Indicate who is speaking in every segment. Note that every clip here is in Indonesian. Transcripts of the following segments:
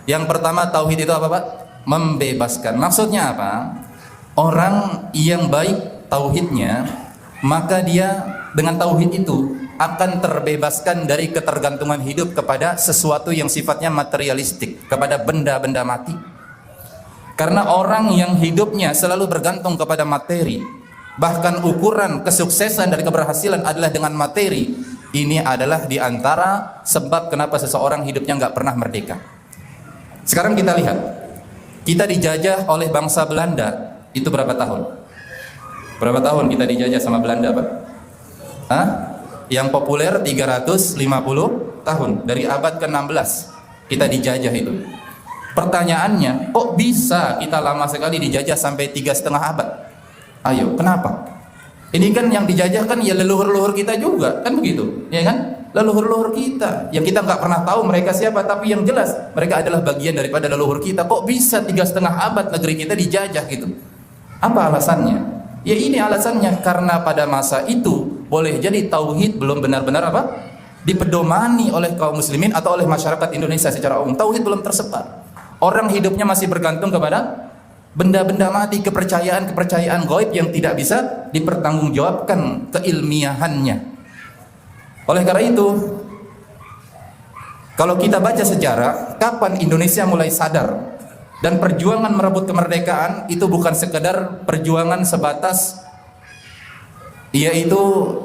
Speaker 1: Yang pertama, tauhid itu apa, Pak? Membebaskan. Maksudnya apa? Orang yang baik tauhidnya, maka dia dengan tauhid itu akan terbebaskan dari ketergantungan hidup kepada sesuatu yang sifatnya materialistik, kepada benda-benda mati. Karena orang yang hidupnya selalu bergantung kepada materi, bahkan ukuran kesuksesan dari keberhasilan adalah dengan materi, ini adalah diantara sebab kenapa seseorang hidupnya nggak pernah merdeka. Sekarang kita lihat, kita dijajah oleh bangsa Belanda, itu berapa tahun? Berapa tahun kita dijajah sama Belanda, Pak? Hah? Yang populer 350 tahun, dari abad ke-16 kita dijajah itu. Pertanyaannya, kok bisa kita lama sekali dijajah sampai 3,5 abad? Ayo, kenapa? Ini kan yang dijajah kan ya leluhur-leluhur kita juga, kan begitu, ya kan? Leluhur-leluhur kita, yang kita nggak pernah tahu mereka siapa, tapi yang jelas mereka adalah bagian daripada leluhur kita. Kok bisa 3,5 abad negeri kita dijajah gitu? Apa alasannya? Ya ini alasannya, karena pada masa itu boleh jadi tauhid belum benar-benar apa? Dipedomani oleh kaum muslimin atau oleh masyarakat Indonesia secara umum. Tauhid belum tersebar. Orang hidupnya masih bergantung kepada benda-benda mati, kepercayaan-kepercayaan gaib yang tidak bisa dipertanggungjawabkan keilmiahannya. Oleh karena itu, kalau kita baca sejarah, kapan Indonesia mulai sadar dan perjuangan merebut kemerdekaan itu bukan sekedar perjuangan sebatas yaitu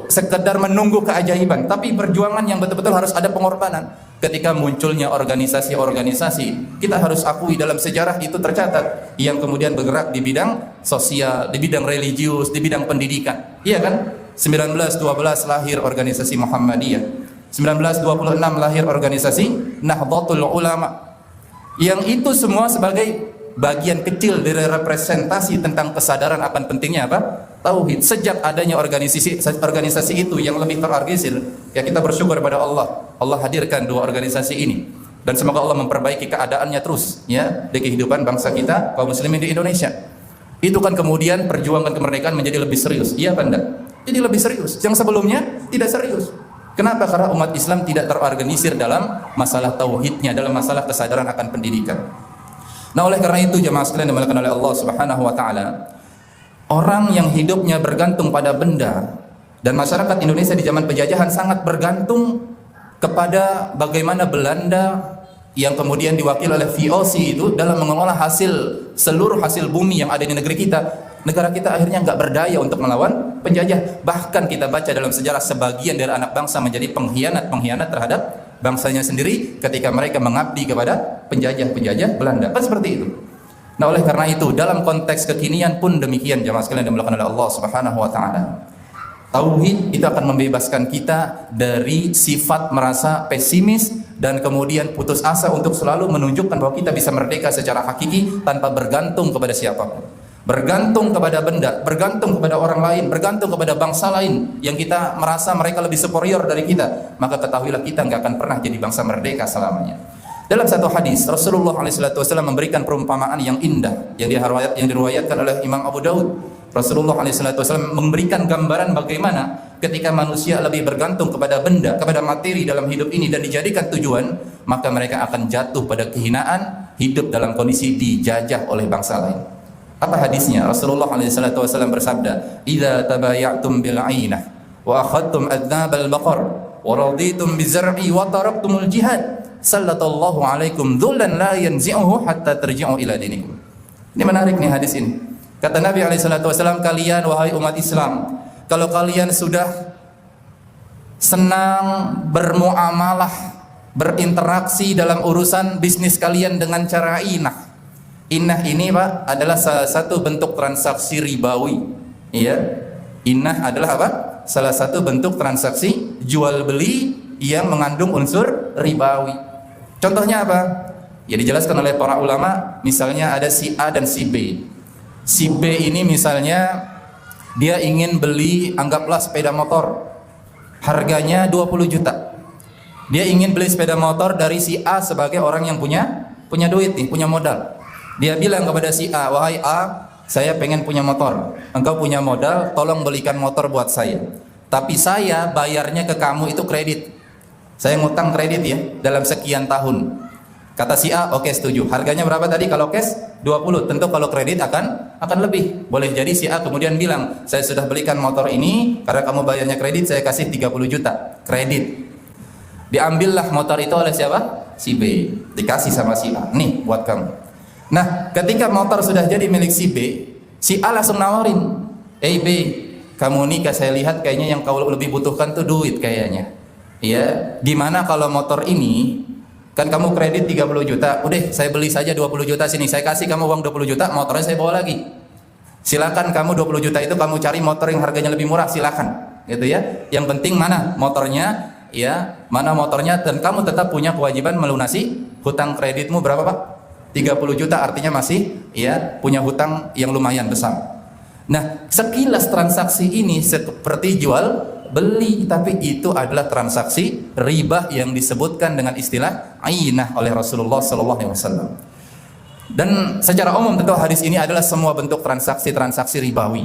Speaker 1: sekedar menunggu keajaiban, tapi perjuangan yang betul-betul harus ada pengorbanan. Ketika munculnya organisasi-organisasi, kita harus akui dalam sejarah itu tercatat yang kemudian bergerak di bidang sosial, di bidang religius, di bidang pendidikan. Iya kan? 1912 lahir organisasi Muhammadiyah. 1926 lahir organisasi Nahdlatul Ulama. Yang itu semua sebagai bagian kecil dari representasi tentang kesadaran akan pentingnya apa? Tauhid. Sejak adanya organisasi itu yang lebih terorganisir, ya kita bersyukur kepada Allah. Allah hadirkan dua organisasi ini, dan semoga Allah memperbaiki keadaannya terus ya di kehidupan bangsa kita kaum muslimin di Indonesia. Itu kan kemudian perjuangan kemerdekaan menjadi lebih serius. Iya apa enggak? Jadi lebih serius. Yang sebelumnya tidak serius. Kenapa? Karena umat Islam tidak terorganisir dalam masalah tauhidnya, dalam masalah kesadaran akan pendidikan. Nah, oleh karena itu jemaah sekalian dimuliakan oleh Allah Subhanahu wa taala, orang yang hidupnya bergantung pada benda, dan masyarakat Indonesia di zaman penjajahan sangat bergantung kepada bagaimana Belanda yang kemudian diwakili oleh VOC itu dalam mengelola seluruh hasil bumi yang ada di negeri kita. Negara kita akhirnya nggak berdaya untuk melawan penjajah. Bahkan kita baca dalam sejarah sebagian dari anak bangsa menjadi pengkhianat terhadap bangsanya sendiri ketika mereka mengabdi kepada penjajah Belanda. Kan seperti itu. Nah, oleh karena itu dalam konteks kekinian pun demikian jemaah sekalian yang dimuliakan oleh Allah Subhanahu wa taala. Tauhid itu akan membebaskan kita dari sifat merasa pesimis dan kemudian putus asa untuk selalu menunjukkan bahwa kita bisa merdeka secara hakiki tanpa bergantung kepada siapapun. Bergantung kepada benda, bergantung kepada orang lain, bergantung kepada bangsa lain yang kita merasa mereka lebih superior dari kita, maka ketahuilah kita nggak akan pernah jadi bangsa merdeka selamanya. Dalam satu hadis Rasulullah SAW memberikan perumpamaan yang indah yang diriwayatkan oleh Imam Abu Daud. Rasulullah SAW memberikan gambaran bagaimana ketika manusia lebih bergantung kepada benda, kepada materi dalam hidup ini dan dijadikan tujuan, maka mereka akan jatuh pada kehinaan, hidup dalam kondisi dijajah oleh bangsa lain. Apa hadisnya? Rasulullah SAW bersabda, "Idza tabayatum bil 'ainah wa akhadtum adnabal baqar wa raditum bizar'i wa taraktumul jihad, sallallahu alaikum dhullan la yanzi'uhu hatta tarji'u ila dinikum." Ini menarik nih hadis ini. Kata Nabi SAW, kalian wahai umat Islam, kalau kalian sudah senang bermuamalah, berinteraksi dalam urusan bisnis kalian dengan cara inah. Inah ini Pak adalah salah satu bentuk transaksi ribawi. Iya. Inah adalah apa? Salah satu bentuk transaksi jual beli yang mengandung unsur ribawi. Contohnya apa? Ya dijelaskan oleh para ulama, misalnya ada si A dan si B. Si B ini misalnya dia ingin beli, anggaplah sepeda motor. Harganya 20 juta. Dia ingin beli sepeda motor dari si A sebagai orang yang punya duit nih, punya modal. Dia bilang kepada si A, "Wahai A, saya pengen punya motor. Engkau punya modal, tolong belikan motor buat saya. Tapi saya bayarnya ke kamu itu kredit. Saya ngutang kredit ya, dalam sekian tahun. Kata si A, oke setuju. Harganya berapa tadi kalau cash? 20. Tentu kalau kredit akan lebih. Boleh jadi si A kemudian bilang, saya sudah belikan motor ini karena kamu bayarnya kredit, saya kasih 30 juta kredit. Diambillah motor itu oleh siapa? Si B. Dikasih sama si A. Nih buat kamu. Nah, ketika motor sudah jadi milik si B, si A langsung nawarin, B, kamu nikah, saya lihat kayaknya yang kau lebih butuhkan tuh duit kayaknya. Ya, gimana kalau motor ini kan kamu kredit 30 juta, udah saya beli saja 20 juta sini, saya kasih kamu uang 20 juta, motornya saya bawa lagi. Silakan kamu 20 juta itu kamu cari motor yang harganya lebih murah, silakan. Gitu ya. Yang penting mana motornya, ya, mana motornya, dan kamu tetap punya kewajiban melunasi hutang kreditmu berapa, Pak? 30 juta, artinya masih ya punya hutang yang lumayan besar. Nah, sekilas transaksi ini seperti jual beli, tapi itu adalah transaksi riba yang disebutkan dengan istilah ainah oleh Rasulullah SAW. Dan secara umum tentu hadis ini adalah semua bentuk transaksi ribawi.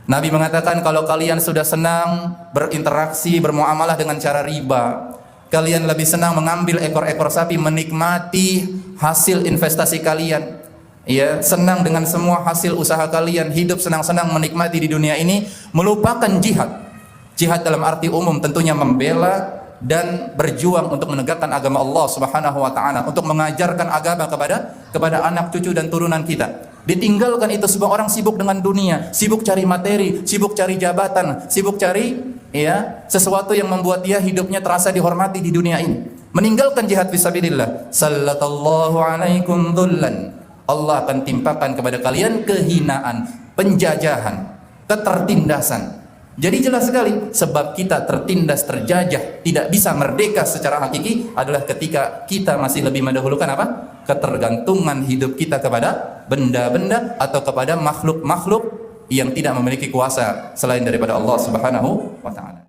Speaker 1: Nabi mengatakan kalau kalian sudah senang berinteraksi, bermuamalah dengan cara riba, kalian lebih senang mengambil ekor-ekor sapi, menikmati hasil investasi kalian, ya, senang dengan semua hasil usaha kalian, hidup senang-senang menikmati di dunia ini, melupakan jihad. Jihad dalam arti umum tentunya membela dan berjuang untuk menegakkan agama Allah Subhanahu wa taala, untuk mengajarkan agama kepada anak cucu dan turunan kita. Ditinggalkan itu, sebuah orang sibuk dengan dunia, sibuk cari materi, sibuk cari jabatan, sibuk cari ya sesuatu yang membuat dia hidupnya terasa dihormati di dunia ini. Meninggalkan jihad fisabilillah, sallallahu alaikum dhullan. Allah akan timpakan kepada kalian kehinaan, penjajahan, ketertindasan. Jadi jelas sekali, sebab kita tertindas, terjajah, tidak bisa merdeka secara hakiki adalah ketika kita masih lebih mendahulukan apa? Ketergantungan hidup kita kepada benda-benda atau kepada makhluk-makhluk yang tidak memiliki kuasa selain daripada Allah Subhanahu wa taala.